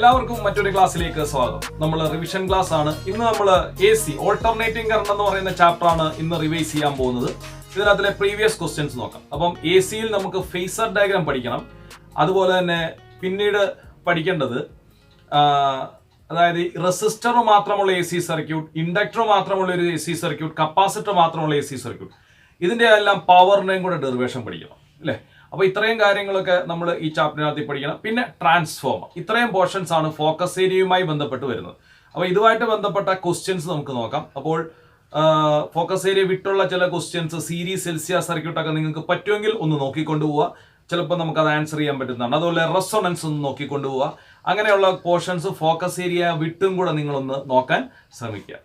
എല്ലാവർക്കും മറ്റൊരു ക്ലാസ്സിലേക്ക് സ്വാഗതം. നമ്മൾ റിവിഷൻ ക്ലാസ് ആണ്. ഇന്ന് നമ്മൾ AC ഓൾട്ടർനേറ്റിംഗ് കറണ്ട് എന്ന് പറയുന്ന ചാപ്റ്റർ ആണ് ഇന്ന് റിവൈസ് ചെയ്യാൻ പോകുന്നത്. ഇതിനകത്തിലെ പ്രീവിയസ് ക്വസ്റ്റ്യൻസ് നോക്കാം. അപ്പം AC-യിൽ നമുക്ക് ഫേസർ ഡയഗ്രാം പഠിക്കണം. അതുപോലെ തന്നെ പിന്നീട് പഠിക്കേണ്ടത് അതായത് റെസിസ്റ്റർ മാത്രമുള്ള AC സർക്യൂട്ട്, ഇൻഡക്ടർ മാത്രമുള്ള ഒരു AC സർക്യൂട്ട്, കപ്പാസിറ്റർ മാത്രമുള്ള AC സർക്യൂട്ട്, ഇതിന്റെ എല്ലാം പവറിനെയും കൂടെ ഡെറിവേഷൻ പഠിക്കണം അല്ലേ. അപ്പോൾ ഇത്രയും കാര്യങ്ങളൊക്കെ നമ്മൾ ഈ ചാപ്റ്ററിനകത്ത് പഠിക്കണം. പിന്നെ ട്രാൻസ്ഫോമർ, ഇത്രയും പോർഷൻസ് ആണ് ഫോക്കസ് ഏരിയയുമായി ബന്ധപ്പെട്ട് വരുന്നത്. അപ്പോൾ ഇതുമായിട്ട് ബന്ധപ്പെട്ട ക്വസ്റ്റ്യൻസ് നമുക്ക് നോക്കാം. അപ്പോൾ ഫോക്കസ് ഏരിയ വിട്ടുള്ള ചില ക്വസ്റ്റ്യൻസ്, സീരീസ് LCR സർക്യൂട്ട് ഒക്കെ നിങ്ങൾക്ക് പറ്റുമെങ്കിൽ ഒന്ന് നോക്കിക്കൊണ്ടു പോവുക. ചിലപ്പോൾ നമുക്ക് അത് ആൻസർ ചെയ്യാൻ പറ്റുന്നതാണ്. അതുപോലെ റെസൊണൻസ് ഒന്ന് നോക്കിക്കൊണ്ടു പോവുക. അങ്ങനെയുള്ള പോർഷൻസ് ഫോക്കസ് ഏരിയ വിട്ടും കൂടെ നിങ്ങളൊന്ന് നോക്കാൻ ശ്രമിക്കുക.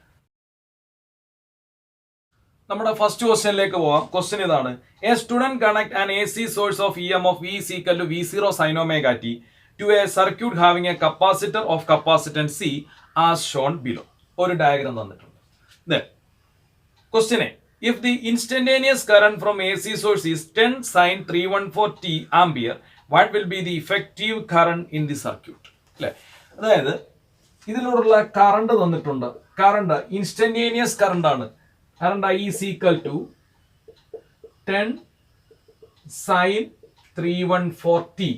നമ്മുടെ ഫസ്റ്റ് ക്വസ്റ്റ്യനിലേക്ക് പോവാം. ക്വസ്റ്റ്യൻ ഇതാണ്: A student connect an AC source of EMF V is equal to V0 sin omega t to a circuit having a capacitor of capacitance C as shown below. ഒരു ഡയഗ്രാം തന്നിട്ടുണ്ട്. Then question A: if the instantaneous current from AC source is 10 sin 314 t ampere, what will be the effective current in the circuit? അല്ലേ, അതായത് ഇതിലൂടെയുള്ള current തന്നിട്ടുണ്ട്. Current instantaneous current ആണ്. Current I is equal to 10 sin 314 t.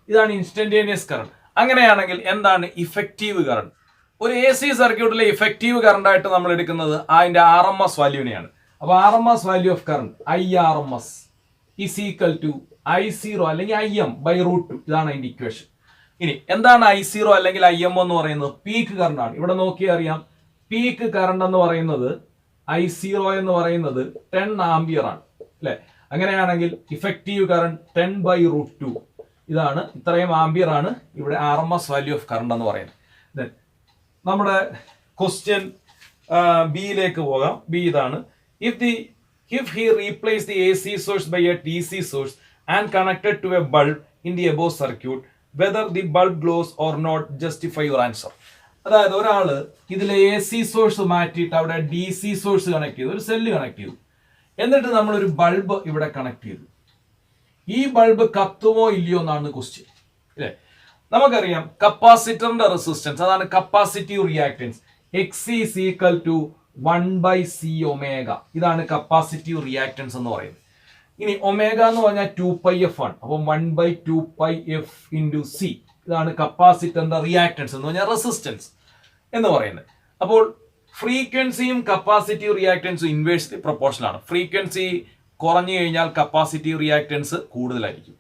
ഇതാണ് instantaneous current. അങ്ങനെയാണെങ്കിൽ എന്താണ് effective current? ഒരു AC സർക്യൂട്ടിലെ effective current ആയിട്ട് നമ്മൾ എടുക്കുന്നത് അതിന്റെ RMS വാല്യൂവിനെയാണ്. അപ്പോൾ RMS value of current IRMS is equal to I0 അല്ലെങ്കിൽ IM by √2. ഇതാണ് അതിന്റെ ഇക്വേഷൻ. ഇനി എന്താണ് I0 അല്ലെങ്കിൽ IM എന്ന് പറയുന്നത്? പീക്ക് കറണ്ട് ആണ്. ഇവിടെ നോക്കിയാൽ അറിയാം, പീക്ക് കറണ്ട് എന്ന് പറയുന്നത് I0 എന്ന് പറയുന്നത് 10 ആംപിയർ ആണ് അല്ലെ. അങ്ങനെയാണെങ്കിൽ ഇഫക്റ്റീവ് കറണ്ട് 10 by √2. ഇതാണ്, ഇത്രയും ആംപിയർ ആണ് ഇവിടെ RMS വാല്യൂ ഓഫ് കറണ്ട് എന്ന് പറയുന്നത്. ദെൻ നമ്മുടെ ക്വസ്റ്റ്യൻ ബിയിലേക്ക് പോകാം. ബി ഇതാണ്: if he replaced the AC source by a DC source and connected to a bulb in the above circuit, whether the bulb glows or not, justify your answer. അതായത് ഒരാള് ഇതിലെ AC source മാറ്റിയിട്ട് അവിടെ DC source connect ചെയ്തു, ഒരു cell connect ചെയ്തു, എന്നിട്ട് നമ്മളൊരു ബൾബ് ഇവിടെ കണക്ട് ചെയ്തു. ഈ ബൾബ് കത്തുമോ ഇല്ലയോ എന്നാണ് ക്വസ്റ്റ്യൻ അല്ലേ. നമുക്കറിയാം കപ്പാസിറ്ററിന്റെ റെസിസ്റ്റൻസ്, അതാണ് capacitive reactance. XC is equal to 1/C omega. ഇതാണ് കപ്പാസിറ്റീവ് റിയാക്ടൻസ് എന്ന് പറയുന്നത്. ഇനി ഒമേഗ എന്ന് പറഞ്ഞാൽ 2πf ആണ്. അപ്പം 1/2πf × C. ഇതാണ് കപ്പാസിറ്ററിന്റെ റിയാക്ടൻസ് എന്ന് പറഞ്ഞാൽ റെസിസ്റ്റൻസ് എന്ന് പറയുന്നത്. അപ്പോൾ ഫ്രീക്വൻസിയും കപ്പാസിറ്റീവ് റിയാക്ടൻസും ഇൻവേഴ്സ്ലി പ്രൊപ്പോർഷണൽ ആണ്. ഫ്രീക്വൻസി കുറഞ്ഞു കഴിഞ്ഞാൽ കപ്പാസിറ്റീവ് റിയാക്ടൻസ് കൂടുതലായിരിക്കും.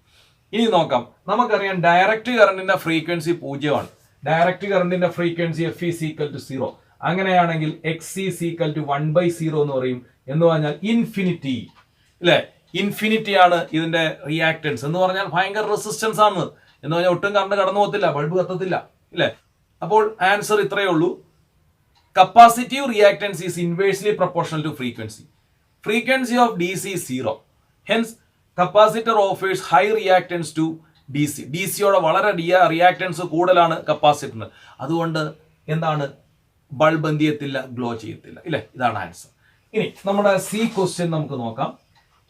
ഇനി നോക്കാം, നമുക്കറിയാം ഡയറക്റ്റ് കറണ്ടിന്റെ ഫ്രീക്വൻസി 0 ആണ്. ഡയറക്റ്റ് കറണ്ടിന്റെ frequency F is equal to 0. അങ്ങനെയാണെങ്കിൽ XC is equal to 1/0 എന്ന് പറയും. എന്ന് പറഞ്ഞാൽ ഇൻഫിനിറ്റി അല്ലെ. ഇൻഫിനിറ്റി ആണ് ഇതിന്റെ റിയാക്ടൻസ് എന്ന് പറഞ്ഞാൽ ഭയങ്കര റെസിസ്റ്റൻസ് ആണ്. എന്ന് പറഞ്ഞാൽ ഒട്ടും കറണ്ട് കടന്നു പോകത്തില്ല, ബൾബ് കത്തത്തില്ല ഇല്ലേ. അപ്പോൾ ആൻസർ ഇത്രയേ ഉള്ളൂ. Capacitive reactance is inversely proportional to frequency. Frequency of DC is 0. Hence capacitor offers high reactance to DC. DCയോടെ വളരെ റിയാക്ടൻസ് കൂടുതലാണ് കപ്പാസിറ്ററിന്. അതുകൊണ്ട് എന്താണ്, ബൾബ് എന്ത് ചെയ്യത്തില്ല, ഗ്ലോ ചെയ്യത്തില്ല ഇല്ലേ. ഇതാണ് ആൻസർ. ഇനി നമ്മുടെ C ക്വസ്റ്റ്യൻ നമുക്ക് നോക്കാം.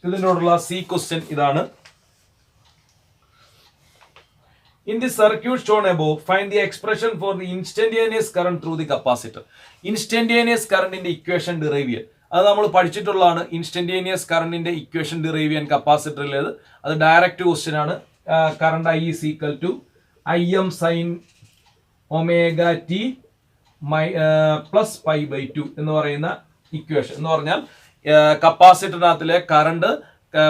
ഇതിനോടുള്ള C ക്വസ്റ്റ്യൻ ഇതാണ്: in the circuit shown above, find the expression for the instantaneous current through the capacitor. Instantaneous current equation derive ചെയ്യാൻ അത് നമ്മൾ പഠിച്ചിട്ടുള്ളതാണ്. ഇൻസ്റ്റന്റേനിയസ് കറണ്ടിന്റെ ഇക്വേഷൻ ഡിറൈവ് ചെയ്യാൻ കപ്പാസിറ്ററിലേത് അത് ഡയറക്റ്റ് ക്വസ്റ്റ്യൻ ആണ്. Current I is equal to IM sin omega t plus π/2 എന്ന് പറയുന്ന equation എന്ന് പറഞ്ഞാൽ കപ്പാസിറ്ററിനകത്തിലെ കറണ്ട്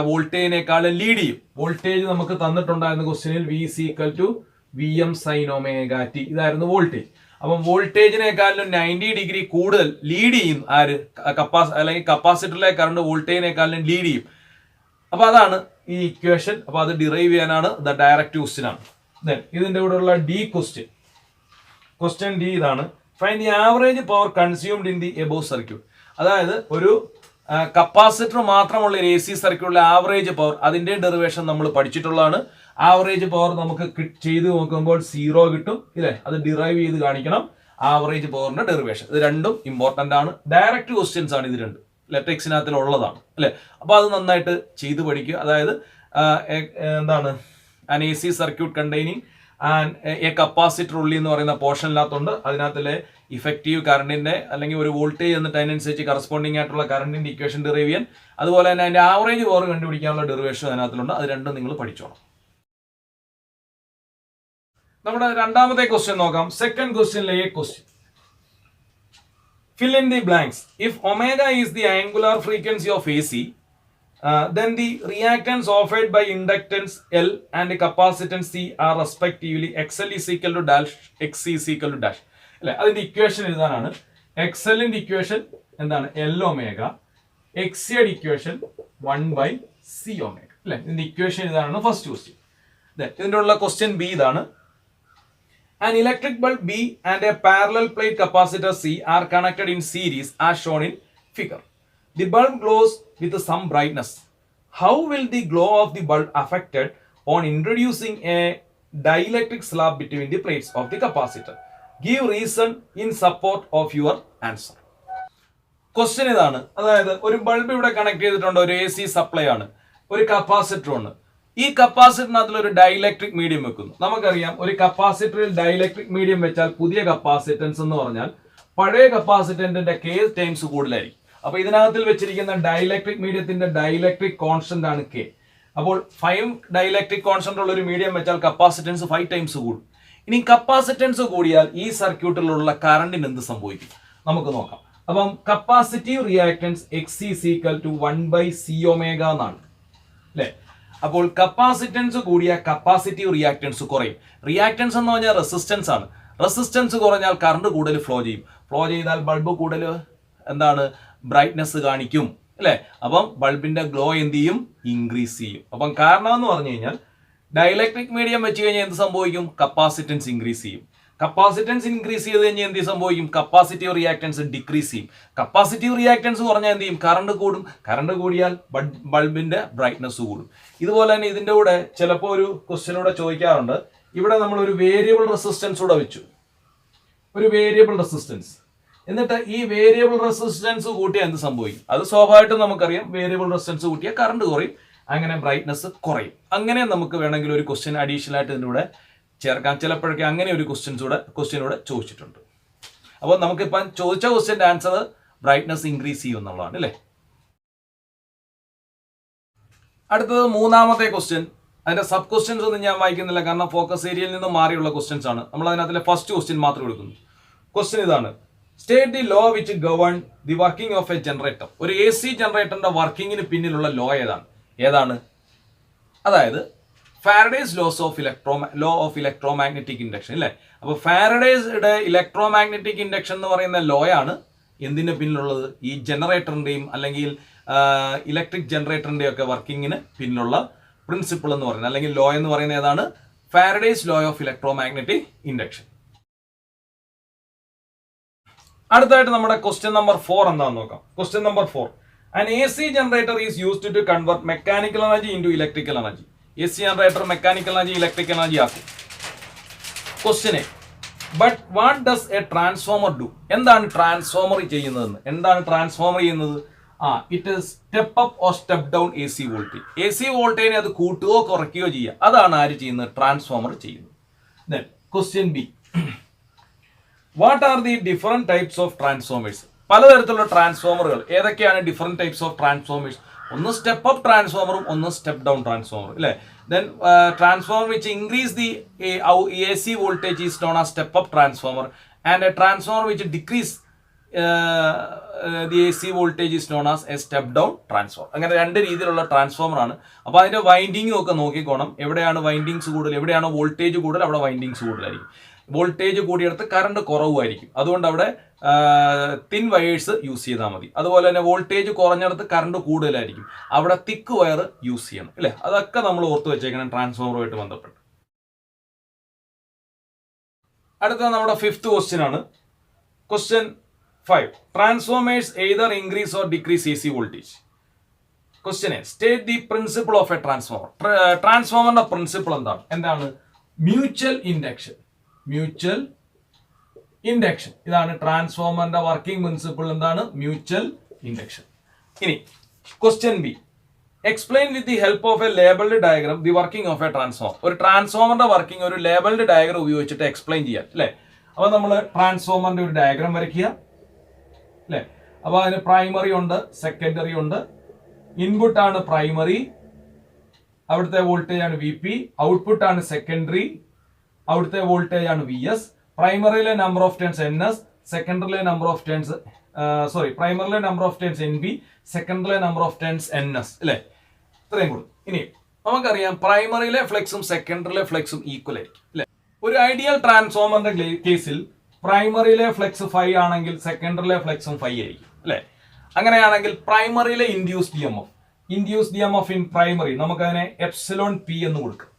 വോൾട്ടേജിനേക്കാളും ലീഡ് ചെയ്യും. വോൾട്ടേജ് നമുക്ക് തന്നിട്ടുണ്ടായിരുന്ന ക്വസ്റ്റ്യനിൽ V is equal to VM sin omega t. ഇതായിരുന്നു വോൾട്ടേജ്. അപ്പം വോൾട്ടേജിനേക്കാളും 90 ഡിഗ്രി കൂടുതൽ ലീഡ് ചെയ്യും ആര്, അല്ലെങ്കിൽ കപ്പാസിറ്ററിലെ കറണ്ട് വോൾട്ടേജിനേക്കാളും ലീഡ് ചെയ്യും. അപ്പൊ അതാണ് ഈ ഇക്വേഷൻ. അപ്പൊ അത് ഡിറൈവ് ചെയ്യാനാണ് ഡയറക്റ്റ് ക്വസ്റ്റ്യൻ ആണ്. ദെൻ ഇതിന്റെ കൂടെ ഉള്ള D ക്വസ്റ്റ്യൻ, ക്വസ്റ്റ്യൻ D ഇതാണ്: find the average power consumed in the above circuit. അതായത് ഒരു കപ്പാസിറ്റർ മാത്രമുള്ള ഒരു AC സർക്യൂട്ടിലെ ആവറേജ് പവർ, അതിന്റെ ഡെറിവേഷൻ നമ്മൾ പഠിച്ചിട്ടുള്ളതാണ്. ആവറേജ് പവർ നമുക്ക് ചെയ്ത് നോക്കുമ്പോൾ 0 കിട്ടും ഇല്ലേ. അത് ഡിറൈവ് ചെയ്ത് കാണിക്കണം, ആവറേജ് പവറിന്റെ ഡെറിവേഷൻ. ഇത് രണ്ടും ഇമ്പോർട്ടന്റ് ആണ്. ഡയറക്റ്റ് ക്വസ്റ്റ്യൻസ് ആണ് ഇത് രണ്ടും, ലെറ്റക്സിനകത്തിൽ ഉള്ളതാണ് അല്ലെ. അപ്പൊ അത് നന്നായിട്ട് ചെയ്ത് പഠിക്കുക. അതായത് എന്താണ്, an AC circuit containing and A capacitor ഉള്ളി എന്ന് പറയുന്ന പോർഷനിനകത്തുണ്ട്. അതിനകത്തിലെ ഇഫക്റ്റീവ് കറണ്ടിന്റെ അല്ലെങ്കിൽ ഒരു വോൾട്ടേജ് എന്നിട്ട് അതിനനുസരിച്ച് കറസ്പോണ്ടിങ് ആയിട്ടുള്ള കറണ്ടിന്റെ ഇക്വേഷൻ ഡെറിവ് ചെയ്യാൻ, അതുപോലെ തന്നെ അതിന്റെ ആവറേജ് പവർ കണ്ടുപിടിക്കാനുള്ള ഡെറിവേഷൻ അതിനകത്തിലുണ്ട്. അത് രണ്ടും നിങ്ങൾ പഠിച്ചോണം. നമ്മുടെ രണ്ടാമത്തെ ക്വസ്റ്റ്യൻ നോക്കാം. സെക്കൻഡ് ക്വസ്റ്റ്യനിലെ question, fill in the blanks. If omega is the angular frequency of AC, then the reactance offered by inductance L and capacitance C are respectively XL is equal to dash, XC is equal to dash. അല്ലെ, അതിന്റെ equation എഴുതാനാണ്. എക്സലിന്റെ equation എന്താണ്? L omega. എക്സിയുടെ equation 1/C omega. അല്ലെ, ഇതിന്റെ equation എഴുതാനാണ് first question. ഇതിന്റെ ഉള്ള ക്വസ്റ്റ്യൻ ബി ഇതാണ്. An electric bulb B and a parallel plate capacitor C are connected in series as shown in figure. The bulb glows with some brightness. How will the glow of the bulb affected on introducing a dielectric slab between the plates of the capacitor? Give reason in support of your answer. Question ഇതാണ്. അതായത് ഒരു bulb ഇവിടെ connect ചെയ്തിട്ടുണ്ട്, ഒരു AC supply ആണ്, ഒരു capacitor ഉണ്ട്. ഈ കപ്പാസിറ്ററിനകത്തിൽ ഒരു ഡൈലക്ട്രിക് മീഡിയം വെക്കുന്നു. നമുക്കറിയാം, ഒരു കപ്പാസിറ്ററിൽ ഡൈലക്ട്രിക് മീഡിയം വെച്ചാൽ പുതിയ കപ്പാസിറ്റൻസ് എന്ന് പറഞ്ഞാൽ പഴയ കപ്പാസിറ്റന്റിന്റെ K ടൈംസ് കൂടുതലായിരിക്കും. അപ്പൊ ഇതിനകത്തിൽ വെച്ചിരിക്കുന്ന ഡൈലക്ട്രിക് മീഡിയത്തിന്റെ ഡൈലക്ട്രിക് കോൺസ്റ്റന്റ് ആണ് K. അപ്പോൾ 5 ഡൈലക്ട്രിക് കോൺസ്റ്റന്റ് ഉള്ള ഒരു മീഡിയം വെച്ചാൽ കപ്പാസിറ്റൻസ് 5 ടൈംസ് കൂടും. ഇനി കപ്പാസിറ്റൻസ് കൂടിയാൽ ഈ സർക്യൂട്ടിലുള്ള കറണ്ടിന് എന്ത് സംഭവിക്കും നമുക്ക് നോക്കാം. അപ്പം capacitive reactance Xc is equal to 1/C omega എന്നാണ്, അല്ലെ? അപ്പോൾ കപ്പാസിറ്റൻസ് കൂടിയ കപ്പാസിറ്റീവ് റിയാക്ടൻസ് കുറയും. റിയാക്ടൻസ് എന്ന് പറഞ്ഞാൽ റെസിസ്റ്റൻസ് ആണ്. റെസിസ്റ്റൻസ് കുറഞ്ഞാൽ കറണ്ട് കൂടുതൽ ഫ്ലോ ചെയ്യും. ഫ്ലോ ചെയ്താൽ ബൾബ് കൂടുതൽ എന്താണ്? ബ്രൈറ്റ്നെസ് കാണിക്കും, അല്ലെ? അപ്പം ബൾബിന്റെ ഗ്ലോ എന്ത് ചെയ്യും? ഇൻക്രീസ് ചെയ്യും. അപ്പം കാരണം എന്ന് പറഞ്ഞു കഴിഞ്ഞാൽ ഡൈലക്ട്രിക് മീഡിയം വെച്ച് കഴിഞ്ഞാൽ എന്ത് സംഭവിക്കും? കപ്പാസിറ്റൻസ് ഇൻക്രീസ് ചെയ്യും. കപ്പാസിറ്റൻസ് ഇൻക്രീസ് ചെയ്ത് കഴിഞ്ഞാൽ എന്ത് സംഭവിക്കും? കപ്പാസിറ്റീവ് റിയാക്ടൻസ് ഡിക്രീസ് ചെയ്യും. കപ്പാസിറ്റീവ് റിയാക്ടൻസ് കുറഞ്ഞാൽ എന്ത് ചെയ്യും? കറണ്ട് കൂടും. കറണ്ട് കൂടിയാൽ ബൾബിന്റെ ബ്രൈറ്റ്നസ് കൂടും. ഇതുപോലെ തന്നെ ഇതിന്റെ കൂടെ ചിലപ്പോൾ ഒരു ക്വസ്റ്റ്യനൂടെ ചോദിക്കാറുണ്ട്. ഇവിടെ നമ്മൾ ഒരു വേരിയബിൾ റെസിസ്റ്റൻസ് കൂടെ വെച്ചു, ഒരു വേരിയബിൾ റെസിസ്റ്റൻസ്. എന്നിട്ട് ഈ വേരിയബിൾ റെസിസ്റ്റൻസ് കൂട്ടിയാൽ എന്ത് സംഭവിക്കും? അത് സ്വാഭാവികമായിട്ടും നമുക്കറിയാം, വേരിയബിൾ റെസിസ്റ്റൻസ് കൂട്ടിയാൽ കറണ്ട് കുറയും, അങ്ങനെ ബ്രൈറ്റ്നസ് കുറയും. അങ്ങനെ നമുക്ക് വേണമെങ്കിൽ ഒരു ക്വസ്റ്റ്യൻ അഡീഷണൽ ആയിട്ട് ഇതിൻ്റെ കൂടെ ചേർക്കാം. ചിലപ്പോഴൊക്കെ അങ്ങനെ ഒരു ക്വസ്റ്റ്യനൂടെ ചോദിച്ചിട്ടുണ്ട്. അപ്പോൾ നമുക്കിപ്പം ചോദിച്ച ക്വസ്റ്റ്യൻ്റെ ആൻസർ ബ്രൈറ്റ്നസ് ഇൻക്രീസ് ചെയ്യും എന്നുള്ളതാണ്, അല്ലേ? അടുത്തത് മൂന്നാമത്തെ ക്വസ്റ്റ്യൻ. അതിന്റെ സബ് ക്വസ്റ്റ്യൻസ് ഒന്നും ഞാൻ വായിക്കുന്നില്ല, കാരണം ഫോക്കസ് ഏരിയയിൽ നിന്ന് മാറിയുള്ള ക്വസ്റ്റ്യൻസ് ആണ്. നമ്മൾ അതിനകത്തിലെ ഫസ്റ്റ് ക്വസ്റ്റ്യൻ മാത്രം എടുക്കുന്നു. ക്വസ്റ്റ്യൻ ഇതാണ്: state the law which govern the working of A generator. ഒരു AC ജനറേറ്ററിന്റെ വർക്കിങ്ങിന് പിന്നിലുള്ള ലോ ഏതാണ്? അതായത് Faraday's law of electromagnetic induction, അല്ലേ? അപ്പോൾ ഫാരഡേയുടെ ഇലക്ട്രോമാഗ്നറ്റിക് ഇൻഡക്ഷൻ എന്ന് പറയുന്ന ലോ ആണ് എന്തിന്റെ പിന്നിലുള്ളത്? ഈ ജനറേറ്ററിന്റെയും അല്ലെങ്കിൽ ഇലക്ട്രിക് ജനറേറ്ററിന്റെയും ഒക്കെ വർക്കിങ്ങിന് പിന്നിലുള്ള പ്രിൻസിപ്പിൾ എന്ന് പറയുന്നത്, അല്ലെങ്കിൽ ലോ എന്ന് പറയുന്നത് ഏതാണ്? Faraday's law of electromagnetic induction. അടുത്തായിട്ട് നമ്മുടെ ക്വസ്റ്റ്യൻ നമ്പർ 4 എന്താണെന്ന് നോക്കാം. Question number 4: An AC generator is used to convert mechanical energy into electrical energy. AC generator mechanical energy electrical energy ആക്കും. Question: but what does A transformer do? എന്താണ് transformer ചെയ്യുന്നതെന്ന്? എന്താണ് transformer ചെയ്യുന്നത്? It is step up or step down AC voltage. AC വോൾട്ടേജിനെ അത് കൂട്ടുകയോ കുറയ്ക്കുകയോ ചെയ്യുക. അതാണ് ആര് ചെയ്യുന്നത്? ട്രാൻസ്ഫോമർ ചെയ്യുന്നത്. Then question B: what are the different types of transformers? പലതരത്തിലുള്ള ട്രാൻസ്ഫോമറുകൾ ഏതൊക്കെയാണ്? Different types of transformers. ഒന്ന് സ്റ്റെപ്പ് അപ്പ് ട്രാൻസ്ഫോമറും ഒന്ന് സ്റ്റെപ്പ് ഡൗൺ ട്രാൻസ്ഫോമറും, അല്ലേ? Then transformer which increase the AC voltage is known as step up transformer, and A transformer which decrease the AC voltage is known as A step down transformer. അങ്ങനെ രണ്ട് രീതിയിലുള്ള transformer ആണ്. അപ്പോൾ അതിന്റെ വൈൻഡിങ്ങും ഒക്കെ നോക്കിക്കോണം. എവിടെയാണ് വൈൻഡിങ്സ് കൂടുതൽ, എവിടെയാണോ വോൾട്ടേജ് കൂടുതൽ അവിടെ വൈൻഡിങ്സ് കൂടുതലായിരിക്കും. വോൾട്ടേജ് കൂടിയെടുത്ത് കറണ്ട് കുറവായിരിക്കും. അതുകൊണ്ട് അവിടെ തിൻ വയേഴ്സ് യൂസ് ചെയ്താൽ മതി. അതുപോലെ തന്നെ വോൾട്ടേജ് കുറഞ്ഞെടുത്ത് കറണ്ട് കൂടുതലായിരിക്കും, അവിടെ തിക്ക് വയർ യൂസ് ചെയ്യണം, അല്ലേ? അതൊക്കെ നമ്മൾ ഓർത്ത് വെച്ചേക്കണം ട്രാൻസ്ഫോമറുമായിട്ട് ബന്ധപ്പെട്ട്. അടുത്ത നമ്മുടെ 5th ക്വസ്റ്റ്യൻ ആണ്. Question 5: transformers either increase or decrease AC voltage. Question: state the principle of a transformer. ട്രാൻസ്ഫോമറിന്റെ പ്രിൻസിപ്പിൾ എന്താണ്? Mutual induction. മ്യൂച്വൽ ഇൻഡക്ഷൻ ഇതാണ് ട്രാൻസ്ഫോമറിന്റെ വർക്കിംഗ് പ്രിൻസിപ്പിൾ. എന്താണ്? Mutual induction. ഇനി question B: explain with the help of a labelled diagram the working of a transformer. ഒരു ട്രാൻസ്ഫോമറിന്റെ working ഒരു labelled diagram ഉപയോഗിച്ചിട്ട് എക്സ്പ്ലെയിൻ ചെയ്യാം അല്ലെ. അപ്പൊ നമ്മൾ ട്രാൻസ്ഫോമറിന്റെ ഒരു ഡയഗ്രാം വരയ്ക്കുക അല്ലെ. അപ്പൊ അതിന് പ്രൈമറി ഉണ്ട്, സെക്കൻഡറി ഉണ്ട്. ഇൻപുട്ട് ആണ് പ്രൈമറി, അവിടുത്തെ വോൾട്ടേജ് ആണ് വി പി. ഔട്ട്പുട്ട് ആണ് സെക്കൻഡറി, അവിടുത്തെ വോൾട്ടേജ് ആണ് വി എസ്. പ്രൈമറിയിലെ number of turns N S, സെക്കൻഡറിയിലെ നമ്പർ ഓഫ് ടേൺസ് പ്രൈമറിയിലെ number of turns N B, സെക്കൻഡറിയിലെ number of turns N S അല്ലെ. ഇത്രയും കൂടും. ഇനി നമുക്കറിയാം പ്രൈമറിയിലെ ഫ്ലെക്സും സെക്കൻഡറിയിലെ ഫ്ലെക്സും ഈക്വൽ ആയിരിക്കും അല്ലെ. ഒരു ഐഡിയൽ ട്രാൻസ്ഫോമറിന്റെ കേസിൽ പ്രൈമറിയിലെ ഫ്ലെക്സ് 5 ആണെങ്കിൽ സെക്കൻഡറിയിലെ ഫ്ലെക്സും 5 ആയിരിക്കും അല്ലെ. അങ്ങനെയാണെങ്കിൽ പ്രൈമറിയിലെ ഇൻഡ്യൂസ്ഡ് ഇഎംഎഫ് ഇൻ പ്രൈമറി നമുക്കതിനെ എപ്സിലോൺ പി എന്ന് കൊടുക്കാം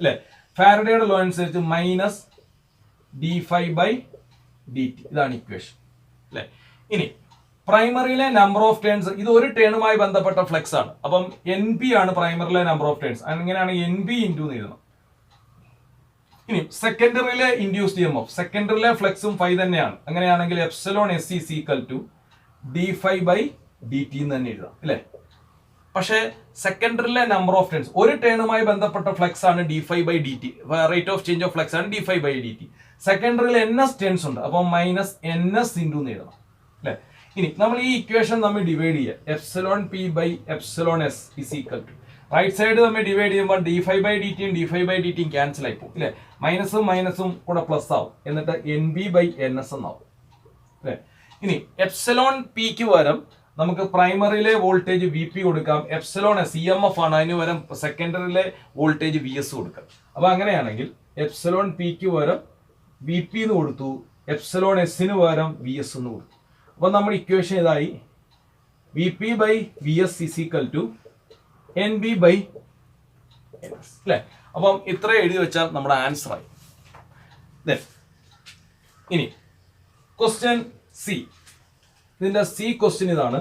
അല്ലെ. ഫാരഡേയുടെ ലോ അനുസരിച്ച് മൈനസ് d∅dt. ഇതാണ് ഇക്വേഷൻ അല്ലെ. ഇനി പ്രൈമറിയിലെ നമ്പർ ഓഫ് ടേൺസ്, ഇത് ഒരു ടേണുമായി ബന്ധപ്പെട്ട ഫ്ലെക്സ് ആണ്. അപ്പം എൻ ബി ആണ് പ്രൈമറിയിലെ നമ്പർ ഓഫ് ടേൺസ്. അങ്ങനെയാണ് എൻ ബി ഇൻറ്റു എന്ന് എഴുതണം. ഇനി സെക്കൻഡറിയിലെ ഇൻഡ്യൂസ്ഡ് ഇഎംഎഫ്, സെക്കൻഡറിയിലെ ഫ്ലെക്സും 5 തന്നെയാണ്. അങ്ങനെയാണെങ്കിൽ epsilon S is equal to d∅dt എന്ന് തന്നെ എഴുതാം അല്ലെ. പക്ഷേ സെക്കൻഡറിയിലെ നമ്പർ ഓഫ് ടേൺസ്, ഒരു ടേണുമായി ബന്ധപ്പെട്ട ഫ്ലെക്സ് ആണ് d∅dt, rate of change of flex ആണ് d∅dt. സെക്കൻഡറിയിൽ എൻ എസ് ടേൺസ് ഉണ്ട്, അപ്പോൾ മൈനസ് എൻ എസ് ഇൻറ്റു എന്ന് എഴുതണം അല്ലെ. ഇനി നമ്മൾ ഈ ഇക്വേഷൻ നമ്മൾ ഡിവൈഡ് ചെയ്യുക. Epsilon P by epsilon S is equal to, right side നമ്മൾ ഡിവൈഡ് ചെയ്യുമ്പോൾ d∅dt d∅dt ക്യാൻസൽ ആയി പോകും അല്ലെ. മൈനസും മൈനസും കൂടെ പ്ലസ് ആവും, എന്നിട്ട് N B by N S എന്നാവും അല്ലെ. ഇനി എപ്സിലോൺ പിക്ക് പകരം നമുക്ക് പ്രൈമറിയിലെ വോൾട്ടേജ് വി പി കൊടുക്കാം. Epsilon S E M F ആണ്, അതിന് പകരം സെക്കൻഡറിയിലെ വോൾട്ടേജ് വി എസ് കൊടുക്കാം. അപ്പൊ അങ്ങനെയാണെങ്കിൽ എപ്സിലോൺ പിക്ക് പകരം വി പി എന്ന് കൊടുത്തു, എപ്സിലോൺ എസിന് പകരം വി എസ് എന്ന് കൊടുത്തു. അപ്പൊ നമ്മുടെ ഇക്വേഷൻ ഇതായി, V P by V S is equal to N B by N S അല്ലെ. അപ്പം ഇത്ര എഴുതി വെച്ചാൽ നമ്മുടെ ആൻസർ ആയി. ഇനി ക്വസ്റ്റ്യൻ സി, ഇതിന്റെ സി ക്വസ്റ്റ്യൻ ഇതാണ്.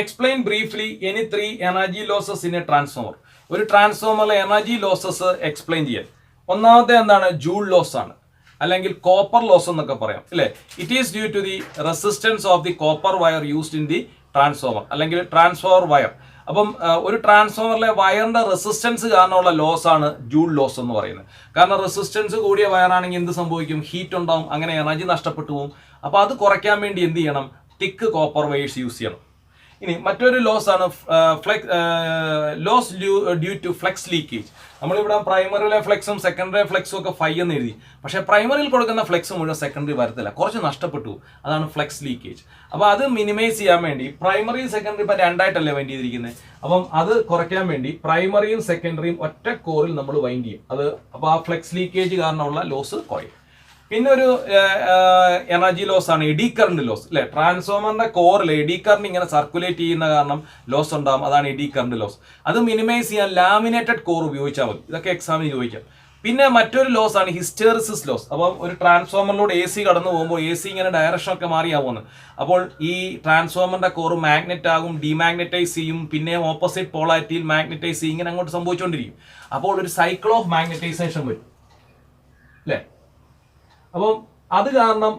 Explain briefly any 3 energy losses in a transformer. ഒരു ട്രാൻസ്ഫോമറിലെ എനർജി ലോസസ് എക്സ്പ്ലെയിൻ ചെയ്യാൻ. ഒന്നാമത്തെ എന്താണ്? ജൂൾ ലോസ് ആണ്, അല്ലെങ്കിൽ കോപ്പർ ലോസ് എന്നൊക്കെ പറയാം അല്ലെ. It is due to the resistance of the copper wire used in the transformer, അല്ലെങ്കിൽ ട്രാൻസ്ഫോമർ വയർ. അപ്പം ഒരു ട്രാൻസ്ഫോമറിലെ വയറിന്റെ റെസിസ്റ്റൻസ് കാരണമുള്ള ലോസ് ആണ് ജൂൾ ലോസ് എന്ന് പറയുന്നത്. കാരണം റെസിസ്റ്റൻസ് കൂടിയ വയറാണെങ്കിൽ എന്ത് സംഭവിക്കും? ഹീറ്റ് ഉണ്ടാവും, അങ്ങനെ എനർജി നഷ്ടപ്പെട്ടു പോകും. അപ്പോൾ അത് കുറയ്ക്കാൻ വേണ്ടി എന്ത് ചെയ്യണം? തിക്ക് കോപ്പർ വയേഴ്സ് യൂസ് ചെയ്യണം. ഇനി മറ്റൊരു ലോസ് ആണ് loss due to flux leakage. നമ്മളിവിടെ പ്രൈമറിയിലെ ഫ്ലെക്സും സെക്കൻഡറി ഫ്ലെക്സും ഒക്കെ 5 എന്ന് എഴുതി, പക്ഷേ പ്രൈമറിയിൽ കൊടുക്കുന്ന ഫ്ലെക്സ് മുഴുവൻ സെക്കൻഡറി വരത്തില്ല, കുറച്ച് നഷ്ടപ്പെട്ടു. അതാണ് ഫ്ലെക്സ് ലീക്കേജ്. അപ്പോൾ അത് മിനിമൈസ് ചെയ്യാൻ വേണ്ടി പ്രൈമറി സെക്കൻഡറി ഇപ്പം 2 ആയിട്ടല്ലേ വൈൻഡ് ചെയ്തിരിക്കുന്നത്. അപ്പം അത് കുറയ്ക്കാൻ വേണ്ടി പ്രൈമറിയും സെക്കൻഡറിയും ഒറ്റ കോറിൽ നമ്മൾ വൈൻഡ് ചെയ്യും. അത് അപ്പോൾ ആ ഫ്ലെക്സ് ലീക്കേജ് കാരണമുള്ള ലോസ് കുറയും. പിന്നെ ഒരു എനർജി ലോസ് ആണ് എഡി കറന്റ് ലോസ് അല്ലെ. ട്രാൻസ്ഫോമറിന്റെ കോറിൽ എഡി കറന്റ് ഇങ്ങനെ സർക്കുലേറ്റ് ചെയ്യുന്ന കാരണം ലോസ് ഉണ്ടാകും, അതാണ് എഡി കറന്റ് ലോസ്. അത് മിനിമൈസ് ചെയ്യാൻ ലാമിനേറ്റഡ് കോർ ഉപയോഗിച്ചാൽ മതി. ഇതൊക്കെ എക്സാമിന് ചോദിക്കാം. പിന്നെ മറ്റൊരു ലോസ് ആണ് ഹിസ്റ്റെറിസിസ് ലോസ്. അപ്പം ഒരു ട്രാൻസ്ഫോമറിലൂടെ എ സി കടന്നു പോകുമ്പോൾ എ സി ഇങ്ങനെ ഡയറക്ഷൻ ഒക്കെ മാറിയാവുന്നത്. അപ്പോൾ ഈ ട്രാൻസ്ഫോമറിന്റെ കോർ മാഗ്നറ്റ് ആകും, ഡിമാഗ്നറ്റൈസ് ചെയ്യും, പിന്നെ ഓപ്പോസിറ്റ് പോളാരിറ്റിയിൽ മാഗ്നറ്റൈസ് ചെയ്യും, ഇങ്ങനെ അങ്ങോട്ട് സംഭവിച്ചുകൊണ്ടിരിക്കും. അപ്പോൾ ഒരു സൈക്കിൾ ഓഫ് മാഗ്നറ്റൈസേഷൻ വരും അല്ലേ. അപ്പം അത് കാരണം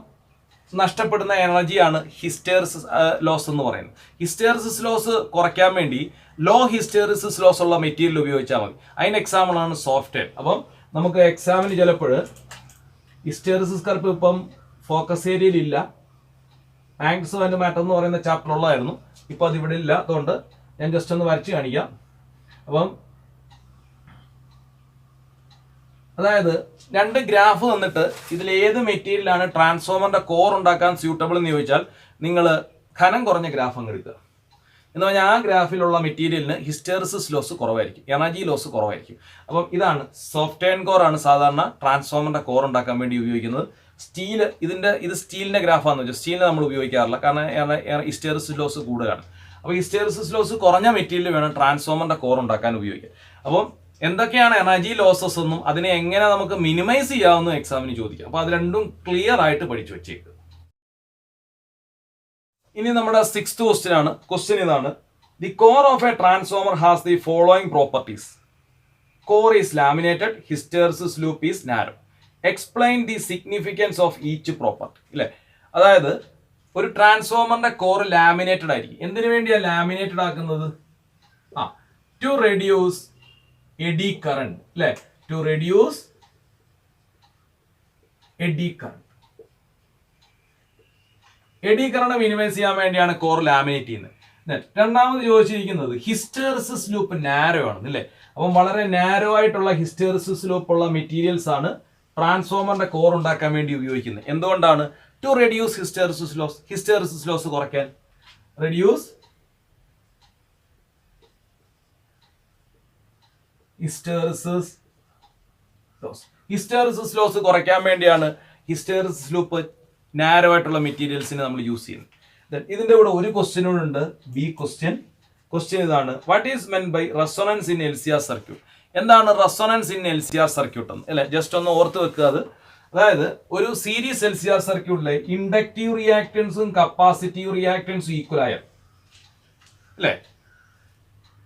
നഷ്ടപ്പെടുന്ന എനർജിയാണ് ഹിസ്റ്റെറിസിസ് ലോസ് എന്ന് പറയുന്നത്. ഹിസ്റ്റെറിസിസ് ലോസ് കുറയ്ക്കാൻ വേണ്ടി ലോ ഹിസ്റ്റെറിസിസ് ലോസ് ഉള്ള മെറ്റീരിയൽ ഉപയോഗിച്ചാൽ മതി. അതിന് എക്സാമ്പിളാണ് സോഫ്റ്റ്വെയർ. അപ്പം നമുക്ക് എക്സാമിന് ചിലപ്പോൾ ഹിസ്റ്റെറിസിസ് കർപ്പ് ഇപ്പം ഫോക്കസ് ഏരിയയിലില്ല, ആംഗ്സ് ആൻഡ് മാറ്റർ എന്ന് പറയുന്ന ചാപ്റ്റർ ഉള്ളതായിരുന്നു. ഇപ്പം അതിവിടെ ഇല്ല, അതുകൊണ്ട് ഞാൻ ജസ്റ്റ് ഒന്ന് വരച്ച് കാണിക്കാം. അപ്പം അതായത് 2 ഗ്രാഫ് തന്നിട്ട് ഇതിൽ ഏത് മെറ്റീരിയലാണ് ട്രാൻസ്ഫോമറിന്റെ കോർ ഉണ്ടാക്കാൻ സ്യൂട്ടബിൾ എന്ന് ചോദിച്ചാൽ നിങ്ങൾ ഘനം കുറഞ്ഞ ഗ്രാഫ് അങ്ങ് എടുക്കുക. എന്ന് പറഞ്ഞാൽ ആ ഗ്രാഫിലുള്ള മെറ്റീരിയലിന് ഹിസ്റ്റെറിസിസ് ലോസ് കുറവായിരിക്കും, എനർജി ലോസ് കുറവായിരിക്കും. അപ്പം ഇതാണ് സോഫ്റ്റ്വെയർ കോർ ആണ് സാധാരണ ട്രാൻസ്ഫോമറിന്റെ കോർ ഉണ്ടാക്കാൻ വേണ്ടി ഉപയോഗിക്കുന്നത്. സ്റ്റീൽ, ഇത് സ്റ്റീലിന്റെ ഗ്രാഫാണെന്ന് വെച്ചാൽ സ്റ്റീലിനെ നമ്മൾ ഉപയോഗിക്കാറില്ല, കാരണം ഹിസ്റ്റെറിസിസ് ലോസ് കൂടുതലാണ്. അപ്പോൾ ഹിസ്റ്റെറിസിസ് ലോസ് കുറഞ്ഞ മെറ്റീരിയൽ വേണം ട്രാൻസ്ഫോമറിന്റെ കോർ ഉണ്ടാക്കാൻ ഉപയോഗിക്കാൻ. അപ്പം എന്തൊക്കെയാണ് എനർജി ലോസസ് എന്നും അതിനെ എങ്ങനെ നമുക്ക് മിനിമൈസ് ചെയ്യാമെന്നും എക്സാമിന് ചോദിക്കാം. അപ്പോൾ അത് രണ്ടും ക്ലിയർ ആയിട്ട് പഠിച്ചു വെച്ചേക്കുക. ഇനി നമ്മുടെ 6th ക്വസ്റ്റ്യൻ ആണ്. ക്വസ്റ്റ്യൻ ഇതാണ്: the core of a transformer has the following properties. Core is laminated, hysteresis loop is narrow. Explain the significance of each property. അല്ലേ, അതായത് ഒരു ട്രാൻസ്ഫോമറിന്റെ കോർ ലാമിനേറ്റഡ് ആയിരിക്കും. എന്തിനു വേണ്ടിയാണ് ലാമിനേറ്റഡ് ആക്കുന്നത്? ടു റെഡ്യൂസ് എഡി കറന്റ്, അല്ലെ? To reduce eddy current. Eddy current minimise ചെയ്യാൻ വേണ്ടിയാണ് കോർ ലാമിനേറ്റ് ചെയ്യുന്നത്. രണ്ടാമത് ചോദിച്ചിരിക്കുന്നത് ഹിസ്റ്റെറിസിസ് ലൂപ്പ് നാരോ ആണ്, അല്ലേ? അപ്പം വളരെ നാരോ ആയിട്ടുള്ള ഹിസ്റ്റെറിസിസ് ലൂപ്പ് ഉള്ള മെറ്റീരിയൽസ് ആണ് ട്രാൻസ്ഫോമറിന്റെ കോർ ഉണ്ടാക്കാൻ വേണ്ടി ഉപയോഗിക്കുന്നത്. എന്തുകൊണ്ടാണ്? To reduce hysteresis loss. Hysteresis loss കുറയ്ക്കാൻ. Reduce hysteresis loss. Hysteresis loss കുറയ്ക്കാൻ വേണ്ടിയാണ് ഹിസ്റ്റെറിസിസ് ലൂപ്പ് നാരോ ആയിട്ടുള്ള മെറ്റീരിയൽസിനെ നമ്മൾ യൂസ് ചെയ്യുന്നത്. ഇതിന്റെ കൂടെ ഒരു ക്വസ്റ്റ്യൻ കൂടെ ഉണ്ട്, ബി ക്വസ്റ്റ്യൻ. ക്വസ്റ്റ്യൻ ഇതാണ്: what is meant by resonance in LCR circuit? എന്താണ് റെസൊണൻസ് ഇൻ LCR സർക്യൂട്ട് എന്ന്? അല്ലെ, ജസ്റ്റ് ഒന്ന് ഓർത്ത് വെക്കുക അത്. അതായത് ഒരു സീരീസ് LCR സർക്യൂട്ടിലെ ഇൻഡക്റ്റീവ് റിയാക്ടൻസും കപ്പാസിറ്റീവ് റിയാക്ടൻസും ഈക്വൽ ആയ, അല്ലെ,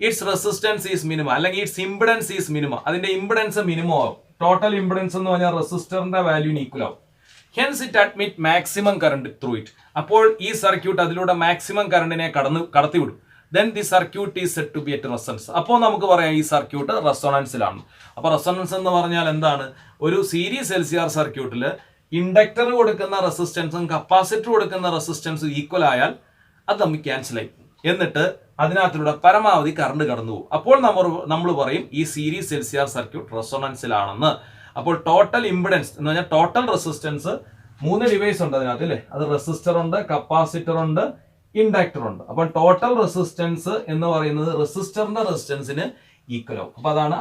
ഇറ്റ്സ് റെസിസ്റ്റൻസ് ഈസ് മിനിമം, അല്ലെങ്കിൽ ഇറ്റ്സ് ഇംപിഡൻസ് ഈസ് മിനിമം. അതിന്റെ ഇംപിഡൻസ് മിനിമം ആവും. ടോട്ടൽ ഇംപിഡൻസ് എന്ന് പറഞ്ഞാൽ റെസിസ്റ്ററിന്റെ വാല്യൂന് ഈക്വൽ ആവും. Hence it admit maximum current through it. അപ്പോൾ ഈ സർക്യൂട്ട് അതിലൂടെ മാക്സിമം കറണ്ടിനെ കടത്തിവിടും. Then the circuit is said to be at resonance. അപ്പോൾ നമുക്ക് പറയാം ഈ സർക്യൂട്ട് റെസൊണൻസിലാണ്. അപ്പോൾ റെസൊണൻസ് എന്ന് പറഞ്ഞാൽ എന്താണ്? ഒരു സീരീസ് LCR സർക്യൂട്ടിൽ ഇൻഡക്ടർ കൊടുക്കുന്ന റെസിസ്റ്റൻസും കപ്പാസിറ്റർ കൊടുക്കുന്ന റെസിസ്റ്റൻസും ഈക്വൽ ആയാൽ അത് നമുക്ക് ക്യാൻസൽ ആയി, എന്നിട്ട് അതിനകത്തിലൂടെ പരമാവധി കറണ്ട് കടന്നു പോകും. അപ്പോൾ നമ്മൾ പറയും ഈ സീരീസ് LCR സർക്യൂട്ട് റെസൊണൻസിലാണെന്ന്. അപ്പോൾ ടോട്ടൽ ഇംപിഡൻസ് എന്ന് പറഞ്ഞാൽ ടോട്ടൽ റെസിസ്റ്റൻസ് 3 ഡിവൈസ് ഉണ്ട് അതിനകത്ത്, അല്ലേ? അത് റെസിസ്റ്റർ ഉണ്ട്, കപ്പാസിറ്റർ ഉണ്ട്, ഇൻഡക്ടർ ഉണ്ട്. അപ്പോൾ ടോട്ടൽ റെസിസ്റ്റൻസ് എന്ന് പറയുന്നത് റെസിസ്റ്ററിന്റെ റെസിസ്റ്റൻസിന് ഈക്വൽ ആവും. അപ്പൊ അതാണ്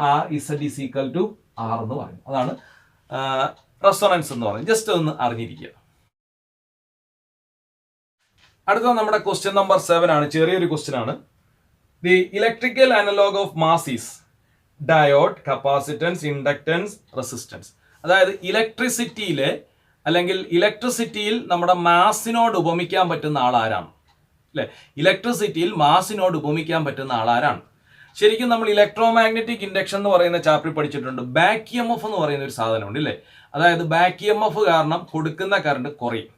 Z is equal to R എന്ന് പറയുന്നത്. അതാണ് റെസൊണൻസ് എന്ന് പറയുന്നത്. ജസ്റ്റ് ഒന്ന് അറിഞ്ഞിരിക്കുക. അടുത്ത നമ്മുടെ ക്വസ്റ്റ്യൻ നമ്പർ 7 ആണ്. ചെറിയൊരു ക്വസ്റ്റ്യൻ ആണ്. The electrical analogue of mass is diode, capacitance, inductance, resistance. അതായത് ഇലക്ട്രിസിറ്റിയിലെ അല്ലെങ്കിൽ ഇലക്ട്രിസിറ്റിയിൽ നമ്മുടെ മാസിനോട് ഉപമിക്കാൻ പറ്റുന്ന ആൾ ആരാണ്? അല്ലെ, ഇലക്ട്രിസിറ്റിയിൽ മാസിനോട് ഉപമിക്കാൻ പറ്റുന്ന ആൾ ആരാണ്? ശരിക്കും നമ്മൾ ഇലക്ട്രോ മാഗ്നറ്റിക് ഇൻഡക്ഷൻ എന്ന് പറയുന്ന ചാപ്റ്ററിൽ പഠിച്ചിട്ടുണ്ട്. ബാക്ക് EMF എന്ന് പറയുന്ന ഒരു സാധനമുണ്ട്, അല്ലേ? അതായത് ബാക്ക് EMF കാരണം കൊടുക്കുന്ന കറണ്ട് കുറയും,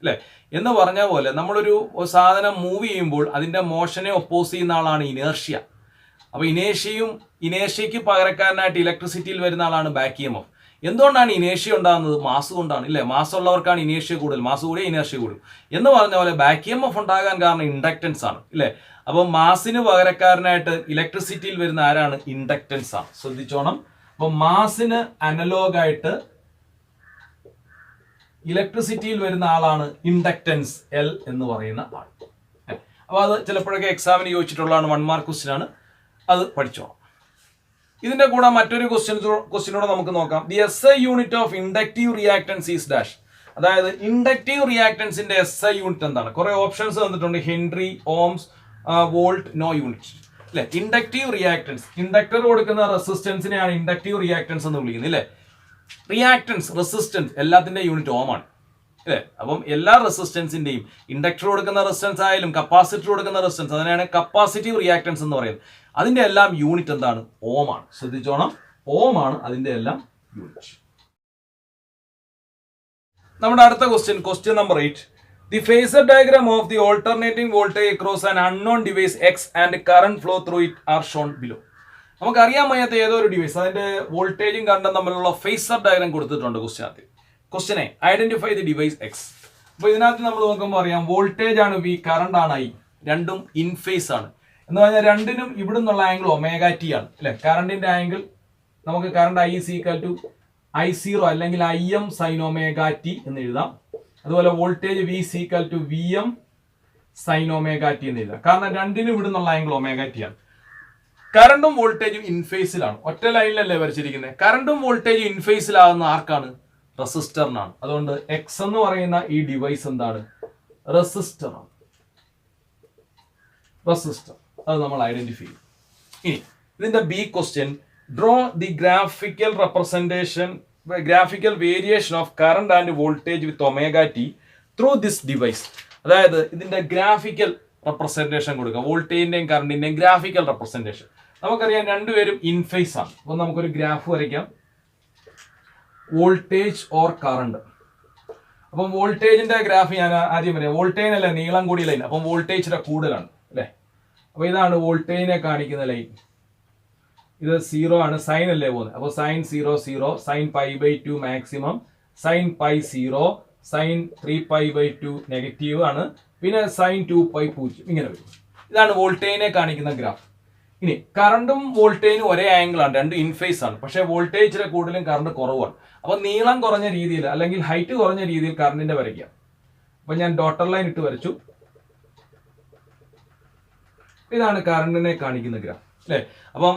അല്ലെ? എന്ന് പറഞ്ഞ പോലെ നമ്മളൊരു സാധനം മൂവ് ചെയ്യുമ്പോൾ അതിന്റെ മോഷനെ ഒപ്പോസ് ചെയ്യുന്ന ആളാണ് ഇനേർഷ്യ. അപ്പൊ ഇനേഷ്യയ്ക്ക് പകരക്കാരനായിട്ട് ഇലക്ട്രിസിറ്റിയിൽ വരുന്ന ആളാണ് ബാക്ക് EMF. എന്തുകൊണ്ടാണ് ഇനേഷ്യ ഉണ്ടാകുന്നത്? മാസ് കൊണ്ടാണ്, ഇല്ലേ? മാസ് ഉള്ളവർക്കാണ് ഇനേഷ്യ കൂടുതൽ, മാസ് കൂടിയ ഇനേഷ്യ കൂടും എന്ന് പറഞ്ഞ പോലെ ബാക്ക് EMF ഉണ്ടാകാൻ കാരണം ഇൻഡക്റ്റൻസ് ആണ്, ഇല്ലേ? അപ്പൊ മാസിന് പകരക്കാരനായിട്ട് ഇലക്ട്രിസിറ്റിയിൽ വരുന്ന ആരാണ്? ഇൻഡക്റ്റൻസ് ആണ്. ശ്രദ്ധിച്ചോണം. അപ്പൊ മാസിന് അനലോഗായിട്ട് ഇലക്ട്രിസിറ്റിയിൽ വരുന്ന ആളാണ് ഇൻഡക്റ്റൻസ് L എന്ന് പറയുന്ന ആൾ. അപ്പൊ അത് ചിലപ്പോഴൊക്കെ എക്സാമിന് ചോദിച്ചിട്ടുള്ളതാണ്, 1 മാർക്ക് ക്വസ്റ്റ്യൻ ആണ്. അത് പഠിച്ചോണം. ഇതിന്റെ കൂടെ മറ്റൊരു ക്വസ്റ്റ്യനോടെ നമുക്ക് നോക്കാം. The SI unit of inductive reactance is dash. അതായത് ഇൻഡക്റ്റീവ് റിയാക്ടൻസിന്റെ SI യൂണിറ്റ് എന്താണ്? കുറെ ഓപ്ഷൻസ് തന്നിട്ടുണ്ട്. Henry, ohms, volt, no unit, അല്ലെ? ഇൻഡക്റ്റീവ് റിയാക്ടൻസ്, ഇൻഡക്ടർ കൊടുക്കുന്ന റെസിസ്റ്റൻസിനെയാണ് ഇൻഡക്റ്റീവ് റിയാക്ടൻസ് എന്ന് വിളിക്കുന്നത്, അല്ലെ? റിയാക്ടൻസ്, റെസിസ്റ്റൻസ് എല്ലാത്തിന്റെ യൂണിറ്റ് ഓം ആണ്, അല്ലെ? അപ്പം എല്ലാ റെസിസ്റ്റൻസിന്റെയും, ഇൻഡക്ടർ കൊടുക്കുന്ന റെസിസ്റ്റൻസ് ആയാലും കപ്പാസിറ്റർ കൊടുക്കുന്ന റെസിസ്റ്റൻസ്, അതിനാണ് കപ്പാസിറ്റീവ് റിയാക്ടൻസ് എന്ന് പറയുന്നത്. അതിന്റെ എല്ലാം യൂണിറ്റ് എന്താണ്? ഓം ആണ്. ശ്രദ്ധിച്ചോണം, ഓം ആണ് അതിന്റെ എല്ലാം യൂണിറ്റ്. നമ്മുടെ അടുത്ത question number 8. The phasor diagram of the alternating voltage across an unknown device X and current flow through it are shown below. നമുക്കറിയാൻ വയ്യാത്ത ഏതോ ഒരു ഡിവൈസ്, അതിന്റെ വോൾട്ടേജും കറണ്ടും തമ്മിലുള്ള ഫേസർ ഡയഗ്രാം കൊടുത്തിട്ടുണ്ട് ക്വസ്റ്റ്യനെ. Identify the device X. അപ്പൊ ഇതിനകത്ത് നമ്മൾ നോക്കുമ്പോൾ അറിയാം, വോൾട്ടേജ് ആണ് V, കറണ്ട് ആണ് I. രണ്ടും ഇൻ ഫേസ് ആണ്. എന്ന് പറഞ്ഞാൽ രണ്ടിനും ഇവിടെ നിന്നുള്ള ആംഗിൾ ω t ആണ്, അല്ലെ? കറണ്ടിന്റെ ആംഗിൾ നമുക്ക് current I is equal to I0 അല്ലെങ്കിൽ Im sin ω t എന്ന് എഴുതാം. അതുപോലെ voltage V is equal to Vm sin ω t എന്ന് എഴുതാം. കാരണം രണ്ടിനും ഇവിടെ നിന്നുള്ള ആംഗിൾ ω t ആണ്. കറണ്ടും വോൾട്ടേജും ഇൻ ഫേസിലാണ്, ഒറ്റ ലൈനിലല്ലേ വരച്ചിരിക്കുന്നത്. കറണ്ടും വോൾട്ടേജും ഇൻ ഫേസിലാകുന്ന ആർക്കാണ്? റെസിസ്റ്ററിനാണ്. അതുകൊണ്ട് എക്സ് എന്ന് പറയുന്ന ഈ ഡിവൈസ് എന്താണ്? റെസിസ്റ്റർ ആണ്. റെസിസ്റ്റർ, അത് നമ്മൾ ഐഡന്റിഫൈ ചെയ്യും. ഇനി ഇതിന്റെ B question, draw the graphical variation of current and voltage with ω t through this device. അതായത് ഇതിന്റെ ഗ്രാഫിക്കൽ റെപ്രസെന്റേഷൻ കൊടുക്കുക, വോൾട്ടേജിന്റെയും കറണ്ടിന്റെയും ഗ്രാഫിക്കൽ റെപ്രസെന്റേഷൻ. നമുക്കറിയാം രണ്ടുപേരും ഇൻ ഫേസ് ആണ്. അപ്പൊ നമുക്കൊരു ഗ്രാഫ് വരയ്ക്കാം, വോൾട്ടേജ് ഓർ കറണ്ട്. അപ്പം വോൾട്ടേജിന്റെ ഗ്രാഫ് ഞാൻ ആദ്യം പറയാം. വോൾട്ടേജ് അല്ല നീളം കൂടിയ ലൈൻ, അപ്പം വോൾട്ടേജിന്റെ കൂടുതലാണ് അല്ലേ. അപ്പൊ ഇതാണ് വോൾട്ടേജിനെ കാണിക്കുന്ന ലൈൻ. ഇത് 0 ആണ്, സൈൻ അല്ലേ പോകുന്നത്. അപ്പോൾ sine 0 0, sine π/2 maximum, sine π 0, sine 3π/2 negative ആണ്, പിന്നെ സൈൻ 2π 0, ഇങ്ങനെ വരും. ഇതാണ് വോൾട്ടേജിനെ കാണിക്കുന്ന ഗ്രാഫ്. ഇനി കറണ്ടും വോൾട്ടേജിനും ഒരേ ആംഗിൾ ആണ്, രണ്ടും ഇൻഫേസ് ആണ്. പക്ഷേ വോൾട്ടേജിലെ കൂടുതലും കറണ്ട് കുറവാണ്. അപ്പൊ നീളം കുറഞ്ഞ രീതിയിൽ അല്ലെങ്കിൽ ഹൈറ്റ് കുറഞ്ഞ രീതിയിൽ കറണ്ടിന്റെ വരയ്ക്കാം. അപ്പൊ ഞാൻ ഡോട്ടർ ലൈൻ ഇട്ട് വരച്ചു. ഇതാണ് കറണ്ടിനെ കാണിക്കുന്ന ഗ്രാഫ് അല്ലെ. അപ്പം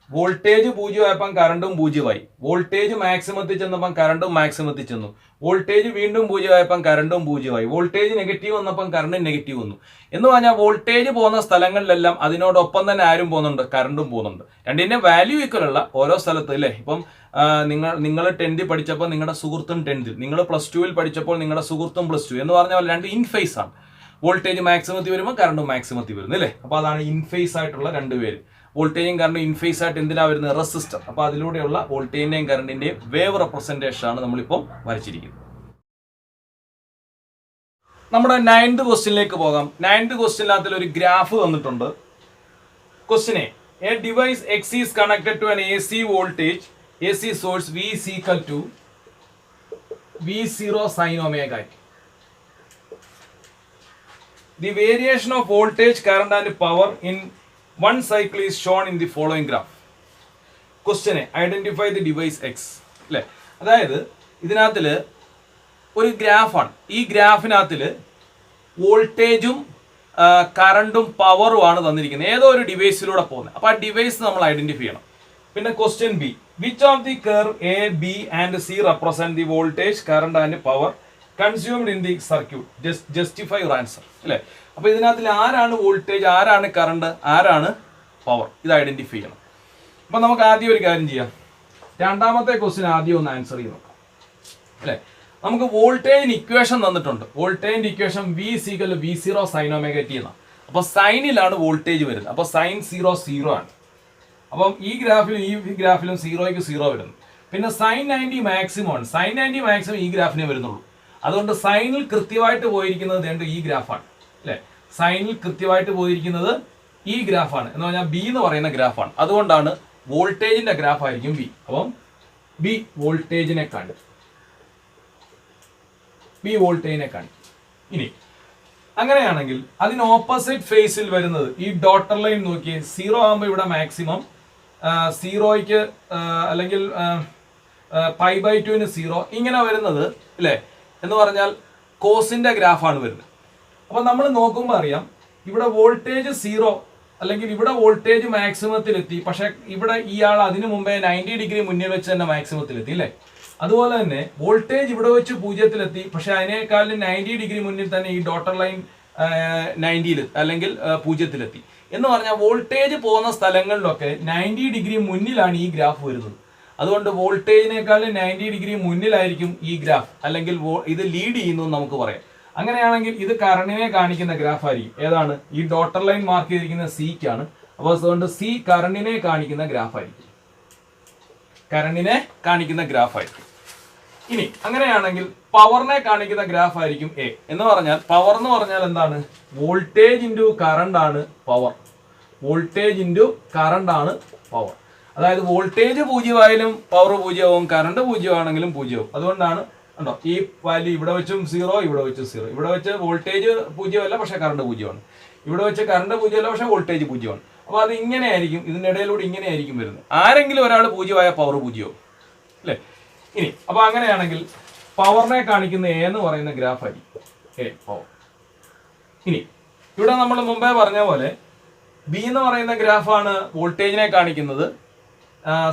വോൾട്ടേജ് 0 ആയപ്പം കറണ്ടും 0 ആയി. വോൾട്ടേജ് മാക്സിമത്തിൽ ചെന്നപ്പം കറണ്ടും മാക്സിമത്തിൽ ചെന്നു. വോൾട്ടേജ് വീണ്ടും 0 ആയപ്പം കറണ്ടും 0 ആയി. വോൾട്ടേജ് നെഗറ്റീവ് വന്നപ്പം കറണ്ടും നെഗറ്റീവ് വന്നു. എന്ന് പറഞ്ഞാൽ വോൾട്ടേജ് പോകുന്ന സ്ഥലങ്ങളിലെല്ലാം അതിനോടൊപ്പം തന്നെ ആരും പോകുന്നുണ്ട്, കറണ്ടും പോകുന്നുണ്ട്. രണ്ടിന്റെ വാല്യൂ ഈക്വൽ അല്ല ഓരോ സ്ഥലത്ത് അല്ലേ. ഇപ്പം നിങ്ങൾ 10th പഠിച്ചപ്പോൾ നിങ്ങളുടെ സുഹൃത്തും 10th, നിങ്ങൾ +2 പഠിച്ചപ്പോൾ നിങ്ങളുടെ സുഹൃത്തും +2 എന്ന് പറഞ്ഞ പോലെ രണ്ട് ഇൻഫേസ് ആണ്. വോൾട്ടേജ് മാക്സിമത്തിൽ വരുമ്പോൾ കറണ്ടും മാക്സിമത്തിൽ വരുന്നു അല്ലേ. അപ്പൊ അതാണ് ഇൻഫേസ് ആയിട്ടുള്ള രണ്ടുപേര്. വോൾട്ടേജും കറണ്ടും ഇൻഫേസ് ആയിട്ട് എന്തിനാ വരുന്നത്? റെസിസ്റ്റർ. അപ്പൊ അതിലൂടെയുള്ള വോൾട്ടേജിന്റെയും കറണ്ടിന്റെയും വേവ് റെപ്രസെന്റേഷൻ ആണ് നമ്മളിപ്പോൾ വരച്ചിരിക്കുന്നത്. നമ്മുടെ 9th ക്വസ്റ്റ്യനിലേക്ക് പോകാം. 9th ക്വസ്റ്റ്യനകത്തിൽ ഒരു ഗ്രാഫ് തന്നിട്ടുണ്ട്. ക്വസ്റ്റ്യനെ a device X is connected to an A C source V is equal to V0 sin omega t. The variation of voltage, current and power in one cycle is shown in the following graph. Question A, identify the device X. അല്ലേ, അതായത് ഇതിനകത്തിൽ ഒരു ഗ്രാഫാണ്. ഈ ഗ്രാഫിനകത്തിൽ വോൾട്ടേജും കറണ്ടും പവറും ആണ് തന്നിരിക്കുന്നത്. ഏതോ ഒരു ഡിവൈസിലൂടെ പോകുന്നത്. അപ്പോൾ ആ ഡിവൈസ് നമ്മൾ ഐഡന്റിഫൈ ചെയ്യണം. പിന്നെ question B, which of the curve A B and C represent the voltage, current and power consumed in the circuit, justify your answer അല്ലേ. അപ്പൊ ഇതിനകത്തിൽ ആരാണ് വോൾട്ടേജ്, ആരാണ് കറണ്ട്, ആരാണ് പവർ, ഇത് ഐഡന്റിഫൈ ചെയ്യണം. അപ്പൊ നമുക്ക് ആദ്യം ഒരു കാര്യം ചെയ്യാം. രണ്ടാമത്തെ ക്വസ്റ്റ്യൻ ആദ്യം ഒന്ന് ആൻസർ ചെയ്ത് നോക്കാം അല്ലെ. നമുക്ക് വോൾട്ടേജിന് ഇക്വേഷൻ തന്നിട്ടുണ്ട്. വോൾട്ടേജിന്റെ equation V0 sin omega t എന്നാണ്. അപ്പൊ സൈനിലാണ് വോൾട്ടേജ് വരുന്നത്. അപ്പൊ സൈൻ 0 0 ആണ്. അപ്പം ഈ ഗ്രാഫിലും 0ക്ക് 0 വരുന്നു. പിന്നെ സൈൻ 90 മാക്സിമം ആണ്. സൈൻ 90 മാക്സിമം ഈ ഗ്രാഫിനെ വരുന്നുള്ളൂ. അതുകൊണ്ട് സൈനിൽ കൃത്യമായിട്ട് പോയിരിക്കുന്നത് ഈ ഗ്രാഫാണ് അല്ലെ. സൈനിൽ കൃത്യമായിട്ട് പോയിരിക്കുന്നത് ഈ ഗ്രാഫാണ്, എന്ന് പറഞ്ഞാൽ ബി എന്ന് പറയുന്ന ഗ്രാഫാണ്. അതുകൊണ്ടാണ് വോൾട്ടേജിന്റെ ഗ്രാഫ് ആയിരിക്കും ബി. അപ്പം ബി വോൾട്ടേജിനെ കാണിക്കും. ഇനി അങ്ങനെയാണെങ്കിൽ അതിന് ഓപ്പോസിറ്റ് ഫേസിൽ വരുന്നത് ഈ ഡോട്ടർ ലൈൻ നോക്കിയേ. 0 ആകുമ്പോൾ ഇവിടെ മാക്സിമം, 0ക്ക് അല്ലെങ്കിൽ π/2ന് 0 ഇങ്ങനെ വരുന്നത് അല്ലേ. എന്ന് പറഞ്ഞാൽ കോസിന്റെ ഗ്രാഫാണ് വരുന്നത്. അപ്പൊ നമ്മൾ നോക്കുമ്പോൾ അറിയാം ഇവിടെ വോൾട്ടേജ് 0 അല്ലെങ്കിൽ ഇവിടെ വോൾട്ടേജ് മാക്സിമത്തിലെത്തി. പക്ഷെ ഇവിടെ ഇയാൾ അതിനു മുമ്പേ 90 ഡിഗ്രി മുന്നിൽ വെച്ച് തന്നെ മാക്സിമത്തിലെത്തി അല്ലേ. അതുപോലെ തന്നെ വോൾട്ടേജ് ഇവിടെ വെച്ച് 0-ലെത്തി. പക്ഷെ അതിനേക്കാളും 90 ഡിഗ്രി മുന്നിൽ തന്നെ ഈ ഡോട്ടർ ലൈൻ 90 അല്ലെങ്കിൽ 0-ലെത്തി. എന്ന് പറഞ്ഞാൽ വോൾട്ടേജ് പോകുന്ന സ്ഥലങ്ങളിലൊക്കെ 90 ഡിഗ്രി മുന്നിലാണ് ഈ ഗ്രാഫ് വരുന്നത്. അതുകൊണ്ട് വോൾട്ടേജിനേക്കാളും 90 ഡിഗ്രി മുന്നിലായിരിക്കും ഈ ഗ്രാഫ്, അല്ലെങ്കിൽ ഇത് ലീഡ് ചെയ്യുന്നു എന്ന് നമുക്ക് പറയാം. അങ്ങനെയാണെങ്കിൽ ഇത് കറണ്ടിനെ കാണിക്കുന്ന ഗ്രാഫ് ആയിരിക്കും. ഏതാണ്? ഈ ഡോട്ടർ ലൈൻ മാർക്ക് ചെയ്തിരിക്കുന്ന സിക്കാണ്. അപ്പോൾ അതുകൊണ്ട് സി കറണ്ടിനെ കാണിക്കുന്ന ഗ്രാഫ് ആയിരിക്കും. ഇനി അങ്ങനെയാണെങ്കിൽ പവറിനെ കാണിക്കുന്ന ഗ്രാഫ് ആയിരിക്കും എ. എന്ന് പറഞ്ഞാൽ പവർ എന്ന് പറഞ്ഞാൽ എന്താണ്? വോൾട്ടേജ് ഇൻറ്റു കറണ്ട് ആണ് പവർ. അതായത് വോൾട്ടേജ് 0 ആയാലും പവർ 0 ആവും, കറണ്ട് 0 ആണെങ്കിലും 0 ആവും. അതുകൊണ്ടാണ് കണ്ടോ ഈ വാല്യൂ ഇവിടെ വെച്ചും 0, ഇവിടെ വെച്ചും 0. ഇവിടെ വെച്ച് വോൾട്ടേജ് 0 അല്ല, പക്ഷെ കറണ്ട് 0 ആണ്. ഇവിടെ വെച്ച് കറണ്ട് 0 അല്ല, പക്ഷെ വോൾട്ടേജ് 0 ആണ്. അപ്പോൾ അത് ഇങ്ങനെയായിരിക്കും, ഇതിൻ്റെ ഇടയിലൂടെ ഇങ്ങനെയായിരിക്കും വരുന്നത്. ആരെങ്കിലും ഒരാൾ 0 ആയ പവർ 0 ആവും അല്ലേ. ഇനി അപ്പൊ അങ്ങനെയാണെങ്കിൽ പവറിനെ കാണിക്കുന്ന എ എന്ന് പറയുന്ന ഗ്രാഫ് ആയിരിക്കും എ പവർ. ഇനി ഇവിടെ നമ്മൾ മുമ്പേ പറഞ്ഞ പോലെ ബി എന്ന് പറയുന്ന ഗ്രാഫാണ് വോൾട്ടേജിനെ കാണിക്കുന്നത്.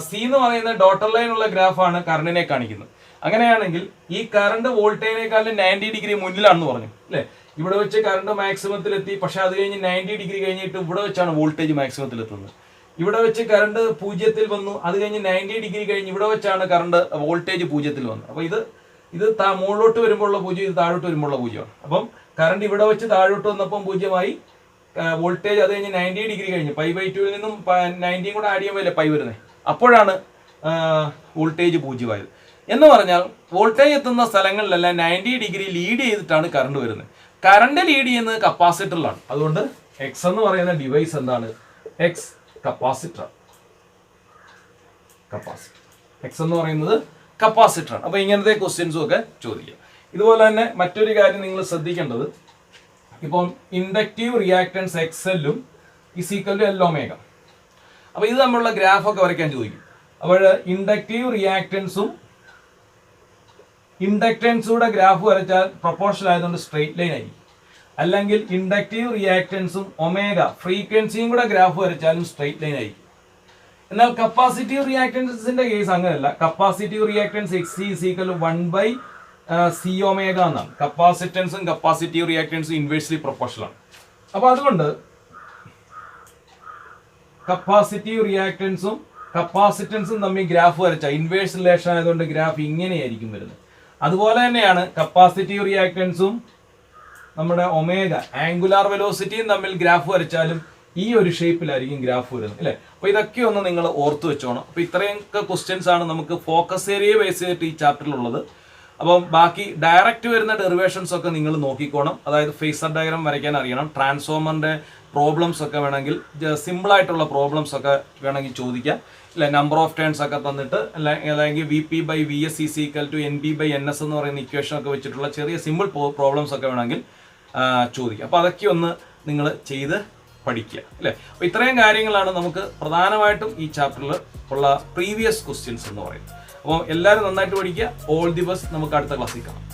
സി എന്ന് പറയുന്ന ഡോട്ടർ ലൈൻ ഉള്ള ഗ്രാഫാണ് കറണ്ടിനെ കാണിക്കുന്നത്. അങ്ങനെയാണെങ്കിൽ ഈ കറണ്ട് വോൾട്ടേജിനേക്കാളും 90 ഡിഗ്രി മുന്നിലാണെന്ന് പറഞ്ഞു അല്ലെ. ഇവിടെ വെച്ച് കറണ്ട് മാക്സിമത്തിലെത്തി. പക്ഷെ അത് കഴിഞ്ഞ് 90 ഡിഗ്രി കഴിഞ്ഞിട്ട് ഇവിടെ വെച്ചാണ് വോൾട്ടേജ് മാക്സിമത്തിലെത്തുന്നത്. ഇവിടെ വെച്ച് കറണ്ട് 0-ൽ വന്നു. അത് കഴിഞ്ഞ് 90 ഡിഗ്രി കഴിഞ്ഞ് ഇവിടെ വെച്ചാണ് കറണ്ട് വോൾട്ടേജ് 0-ൽ വന്നത്. അപ്പൊ ഇത് മുകളിലോട്ട് വരുമ്പോൾ ഉള്ള 0, ഇത് താഴോട്ട് വരുമ്പോൾ ഉള്ള 0 ആണ്. അപ്പം കറണ്ട് ഇവിടെ വെച്ച് താഴോട്ട് വന്നപ്പം 0 ആയി. വോൾട്ടേജ് അത് കഴിഞ്ഞ് 90 ഡിഗ്രി കഴിഞ്ഞ് π/2ൽ നിന്നും 90 കൂടെ ആഡ് ചെയ്യുമ്പോൾ പൈ വരുന്നത്. അപ്പോഴാണ് വോൾട്ടേജ് 0 ആയത്. എന്ന് പറഞ്ഞാൽ വോൾട്ടേജ് എത്തുന്ന സ്ഥലങ്ങളിലെല്ലാം 90 ഡിഗ്രി ലീഡ് ചെയ്തിട്ടാണ് കറണ്ട് വരുന്നത്. കറണ്ട് ലീഡ് ചെയ്യുന്നത് കപ്പാസിറ്ററിലാണ്. അതുകൊണ്ട് എക്സ് എന്ന് പറയുന്ന ഡിവൈസ് എന്താണ്? X capacitor. എക്സ് എന്ന് പറയുന്നത് കപ്പാസിറ്ററാണ്. അപ്പൊ ഇങ്ങനത്തെ ക്വസ്റ്റ്യൻസും ഒക്കെ ചോദിക്കാം. ഇതുപോലെ തന്നെ മറ്റൊരു കാര്യം നിങ്ങൾ ശ്രദ്ധിക്കേണ്ടത്, ഇപ്പം ഇൻഡക്റ്റീവ് റിയാക്ടൻസ് എക്സെല്ലും ഇസീക്വൽ ടു എൽ ഒമേഗ. അപ്പൊ ഇത് തമ്മിലുള്ള ഗ്രാഫൊക്കെ വരയ്ക്കാൻ ചോദിക്കും. അപ്പോൾ ഇൻഡക്റ്റീവ് റിയാക്ടൻസും ഇൻഡക്റ്റൻസൂടെ ഗ്രാഫ് വരച്ചാൽ പ്രൊപ്പോർഷണൽ ആയതുകൊണ്ട് സ്ട്രെയിറ്റ് ലൈൻ ആയിരിക്കും. അല്ലെങ്കിൽ ഇൻഡക്റ്റീവ് റിയാക്ടൻസും ഒമേഗ ഫ്രീക്വൻസിയും കൂടെ ഗ്രാഫ് വരച്ചാലും സ്ട്രെയിറ്റ് ലൈൻ ആയിരിക്കും. എന്നാൽ കപ്പാസിറ്റീവ് റിയാക്ടൻസിന്റെ കേസ് അങ്ങനെയല്ല. Capacitive reactance X is equal to 1/c omega എന്നാണ്. കപ്പാസിറ്റൻസും കപ്പാസിറ്റീവ് റിയാക്ടൻസും ഇൻവേഴ്സ്ലി പ്രൊപ്പോർഷണൽ ആണ്. അപ്പൊ അതുകൊണ്ട് കപ്പാസിറ്റീവ് റിയാക്ടൻസും കപ്പാസിറ്റൻസും തമ്മിൽ ഗ്രാഫ് വരച്ചാൽ ഇൻവേഴ്സ് റിലേഷൻ ആയതുകൊണ്ട് ഗ്രാഫ് ഇങ്ങനെയായിരിക്കും വരുന്നത്. അതുപോലെ തന്നെയാണ് കപ്പാസിറ്റീവ് റിയാക്ടൻസും നമ്മുടെ ഒമേഗ ആംഗുലാർ വെലോസിറ്റിയും തമ്മിൽ ഗ്രാഫ് വരച്ചാലും ഈ ഒരു ഷേപ്പിലായിരിക്കും ഗ്രാഫ് വരുന്നത്, അല്ലേ? അപ്പൊ ഇതൊക്കെ ഒന്ന് നിങ്ങൾ ഓർത്തു വെച്ചോണം. അപ്പൊ ഇത്രയൊക്കെ ക്വസ്റ്റ്യൻസ് ആണ് നമുക്ക് ഫോക്കസ് ഏരിയയെ ബേസ് ചെയ്തിട്ട് ഈ ചാപ്റ്ററിലുള്ളത്. അപ്പം ബാക്കി ഡയറക്റ്റ് വരുന്ന ഡെറിവേഷൻസ് ഒക്കെ നിങ്ങൾ നോക്കിക്കോണം. അതായത് ഫേസർ ഡയഗ്രാം വരയ്ക്കാൻ അറിയണം. ട്രാൻസ്ഫോമറിന്റെ പ്രോബ്ലംസ് ഒക്കെ വേണമെങ്കിൽ സിമ്പിൾ ആയിട്ടുള്ള പ്രോബ്ലംസ് ഒക്കെ വേണമെങ്കിൽ ചോദിക്കാം, അല്ലെ? നമ്പർ ഓഫ് ടേൺസ് ഒക്കെ തന്നിട്ട് അല്ലെങ്കിൽ VP/VS is equal to NB/NS എന്ന് പറയുന്ന ഇക്വേഷൻ ഒക്കെ വെച്ചിട്ടുള്ള ചെറിയ സിമ്പിൾ പ്രോബ്ലംസ് ഒക്കെ വേണമെങ്കിൽ ചോദിക്കാം. അപ്പോൾ അതൊക്കെ ഒന്ന് നിങ്ങൾ ചെയ്ത് പഠിക്കുക, അല്ലേ? അപ്പോൾ ഇത്രയും കാര്യങ്ങളാണ് നമുക്ക് പ്രധാനമായിട്ടും ഈ ചാപ്റ്ററിൽ ഉള്ള പ്രീവിയസ് ക്വസ്റ്റ്യൻസ് എന്ന് പറയുന്നത്. അപ്പോൾ എല്ലാവരും നന്നായിട്ട് പഠിക്കുക. All the best. നമുക്ക് അടുത്ത ക്ലാസ്സിൽ കാണാം.